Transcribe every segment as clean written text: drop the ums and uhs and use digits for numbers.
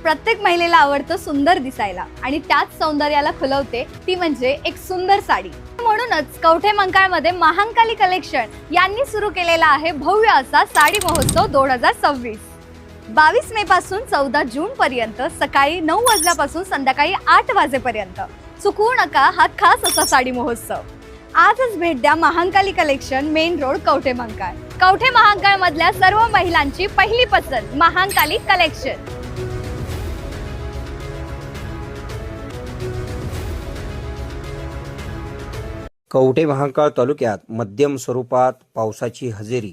प्रत्येक महिलेला आवडतं सुंदर दिसायला आणि त्याच सौंदर्याला खुलवते ती म्हणजे एक सुंदर साडी। म्हणूनच कवठे मंकाळमध्ये महांकाली कलेक्शन यांनी सुरू केलेला आहे भव्य असा साडी महोत्सव 2026। 22 मे पासून 14 जून पर्यंत सकाळी 9 वाजल्यापासून संध्याकाळी 8 वाजेपर्यंत चुकवू नका हा खास असा साडी महोत्सव। आजच भेट द्या Mahankali collection, main road, Kavathe मंकाळ। Kavathe Mahankal मधल्या सर्व महिलांची पहिली पसंत महांकाली कलेक्शन। कवठे महांकाळ तालुक्यात मध्यम स्वरूपात पावसाची हजेरी।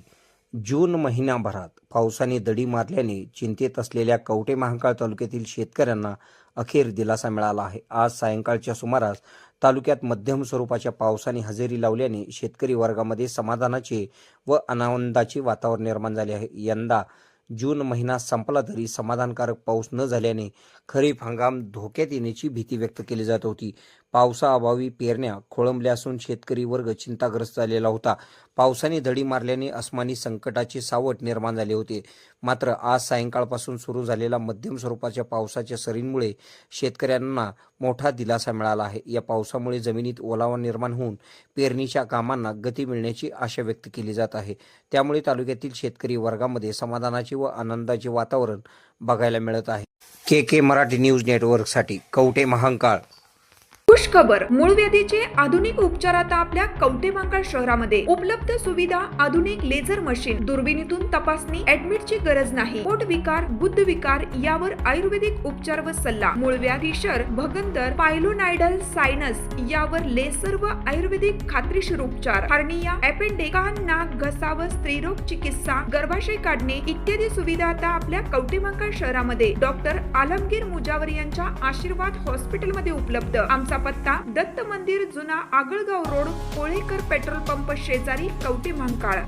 जून महिनाभरात पावसाने दडी मारल्याने चिंतेत असलेल्या कवठे महांकाळ तालुक्यातील शेतकऱ्यांना अखेर दिलासा मिळाला आहे। आज सायंकाळच्या सुमारास तालुक्यात मध्यम स्वरूपाच्या पावसाने हजेरी लावल्याने शेतकरी वर्गामध्ये समाधानाचे व आनंदाचे वातावरण निर्माण झाले आहे। यंदा जून महिना संपला तरी समाधानकारक पाऊस न झाल्याने खरीप हंगाम धोक्यात येण्याची भीती व्यक्त केली जात होती। पावसाअभावी पेरण्या खोळंबल्या असून शेतकरी वर्ग चिंताग्रस्त झालेला होता। पावसाने दडी मारल्याने अस्मानी संकटाचे सावट निर्माण झाले होते। मात्र आज सायंकाळपासून सुरू झालेल्या मध्यम स्वरूपाच्या पावसाच्या सरींमुळे शेतकऱ्यांना मोठा दिलासा मिळाला आहे। या पावसामुळे जमिनीत ओलावा निर्माण होऊन पेरणीच्या कामांना गती मिळण्याची आशा व्यक्त केली जात आहे। त्यामुळे तालुक्यातील शेतकरी वर्गामध्ये समाधानाचे व आनंदाचे वातावरण बघायला मिळत आहे। के मराठी न्यूज नेटवर्कसाठी कवठे महांकाळ। खुश खबर, मूळव्याधीचे आधुनिक उपचार आता आपल्या कवठे महांकाळ शहरामध्ये उपलब्ध। सुविधा, आधुनिक लेझर मशीन, दुर्बिणीतून तपासणी, ऍडमिटची गरज नाही। पोट विकार, गुद्ध विकार यावर आयुर्वेदिक उपचार व सल्ला। मूळव्याधी, शर, भगंदर, पायलोनायडल, सायनस यावर लेसर व आयुर्वेदिक खात्रीशीर उपचार। हर्निया, अपेंडिक्स, कान, नाक, घसा व स्त्रीरोग चिकित्सा, गर्भाशय काढणे इत्यादी सुविधा आता आपल्या कवठे महांकाळ शहरामध्ये डॉक्टर आलमगीर मुजावर यांच्या आशीर्वाद हॉस्पिटल मध्ये उपलब्ध। आमचा पत्ता दत्त मंदिर, जुना Agalgaon road, Kolekar petrol pump शेजारी, कवठे महांकाळ।